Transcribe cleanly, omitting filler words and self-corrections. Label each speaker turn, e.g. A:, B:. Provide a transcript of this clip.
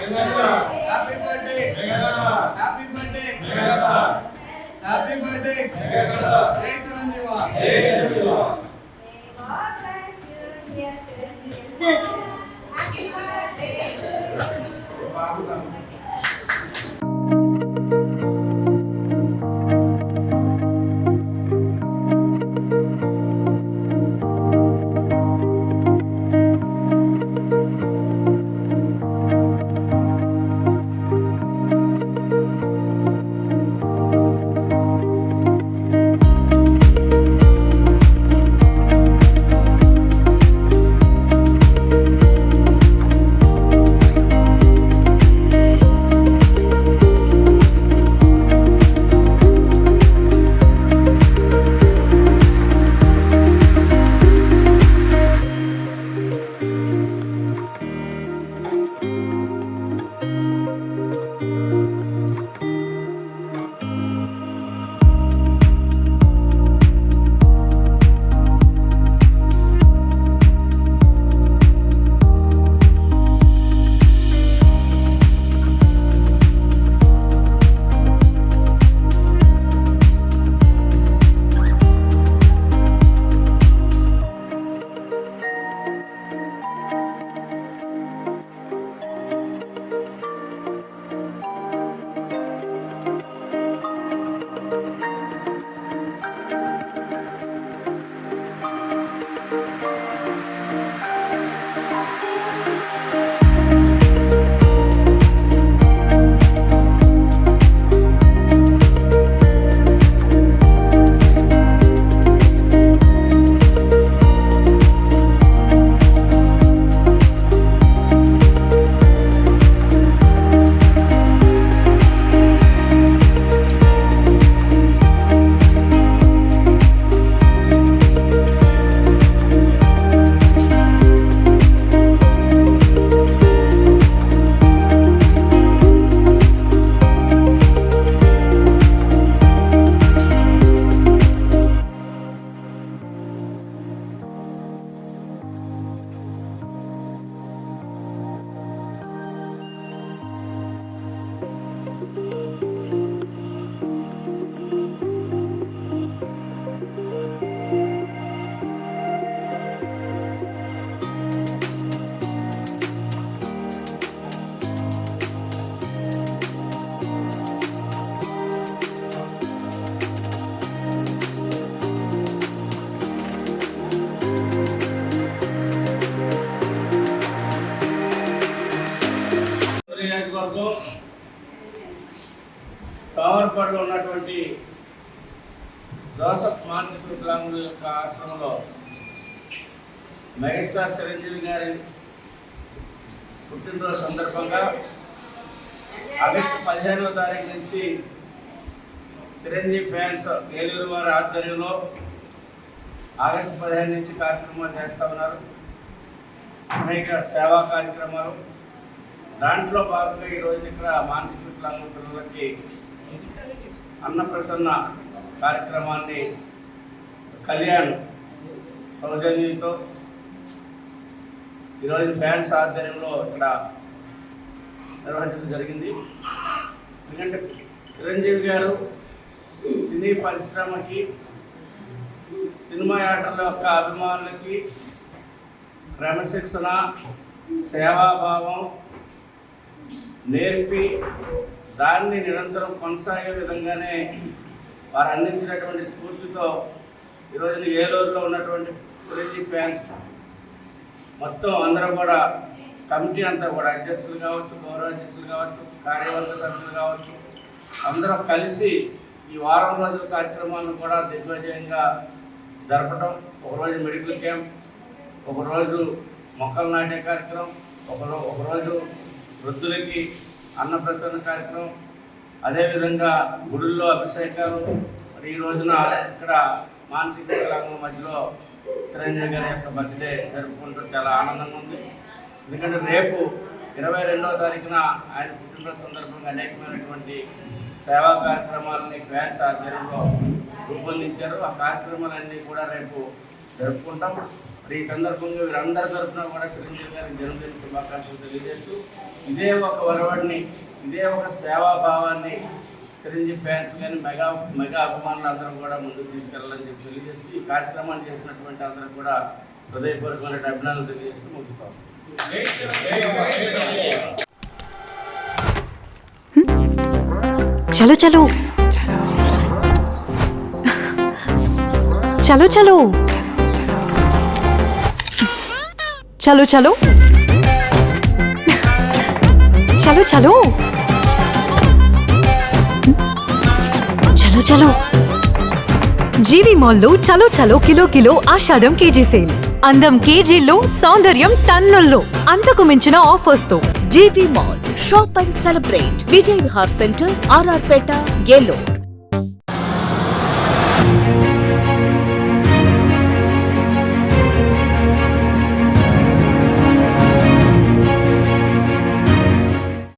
A: Happy birthday happy birthday happy birthday జై Chiranjeeva
B: happy birthday
C: కావర్పాడులో ఉన్నటువంటి Joseph మానసిక వికలాంగుల యొక్క ఆశ్రమంలో మెగాస్టార్ చిరంజీవి గారి పుట్టినరోజు సందర్భంగా ఆగస్టు 15వ తారీఖు నుంచి చిరంజీవి ఫ్యాన్స్ ఏలూరు వారి ఆధ్వర్యంలో ఆగస్టు 15 నుంచి కార్యక్రమాలు చేస్తూ ఉన్నారు. అనేక సేవా కార్యక్రమాలు. దాంట్లో భాగంగా ఈరోజు ఇక్కడ మానసిక వికలాంగుల పిల్లలకి అన్నప్రసన్న కార్యక్రమాన్ని కళ్యాణ్ సౌజన్యంతో ఈరోజు ఫ్యాన్స్ ఆధ్వర్యంలో ఇక్కడ నిర్వహించడం జరిగింది. ఎందుకంటే చిరంజీవి గారు సినీ పరిశ్రమకి, సినిమా యాక్టర్ల యొక్క అభిమానులకి క్రమశిక్షణ, సేవాభావం నేర్పి దాన్ని నిరంతరం కొనసాగే విధంగానే వారు అందించినటువంటి స్ఫూర్తితో ఈరోజు ఏలూరులో ఉన్నటువంటి చిరంజీవి ఫ్యాన్స్ మొత్తం అందరూ కూడా కమిటీ అంతా కూడా అధ్యక్షులు కావచ్చు, గౌరవ అధ్యక్షులు కావచ్చు, కార్యవర్గ సభ్యులు కావచ్చు, అందరూ కలిసి ఈ వారం రోజుల కార్యక్రమాలను కూడా దిగ్విజయంగా జరపడం. ఒకరోజు మెడికల్ క్యాంప్, ఒకరోజు మొక్కలు నాటే కార్యక్రమం, ఒకరోజు వృద్ధులకి అన్నప్రసన్న కార్యక్రమం, అదేవిధంగా గుడుల్లో అభిషేకాలు. మరి ఈ రోజున ఇక్కడ మానసిక వికలాంగుల మధ్యలో చిరంజీవి గారి యొక్క బర్త్డే జరుపుకుంటూ చాలా ఆనందంగా ఉంది. ఎందుకంటే రేపు 22వ తారీఖున ఆయన పుట్టినరోజు సందర్భంగా అనేకమైనటువంటి సేవా కార్యక్రమాలని ఫ్యాన్స్ ఆధ్వర్యంలో రూపొందించారు. ఆ కార్యక్రమాలన్నీ కూడా రేపు జరుపుకుంటాం. ఈ సందర్భంగా వీరందరి తరఫున కూడా చిరంజీవి గారికి జన్మదిన శుభాకాంక్షలు తెలియజేస్తూ ఇదే ఒక వరవడిని, ఇదే ఒక సేవాభావాన్ని చిరంజీవి ఫ్యాన్స్ కానీ మెగా అభిమానులు అందరూ కూడా ముందుకు తీసుకెళ్ళాలని చెప్పి తెలియజేస్తూ ఈ కార్యక్రమాన్ని చేసినటువంటి అందరూ కూడా హృదయపూర్వకమైన అభినందనలు తెలియజేస్తూ ముగిస్తాం.
D: చలో చలో చలో చలో చలో చలో చలో చలో చలో చలో జీవి మాల్లో చలో చలో కిలో కిలో ఆషాఢం కేజీ సేల్. అందం కేజీల్లో, సౌందర్యం టన్నుల్లో, అంతకు మించిన ఆఫర్స్ తో
E: GV mall shop and celebrate. Vijay Vihar centre, RR Peta, Eluru.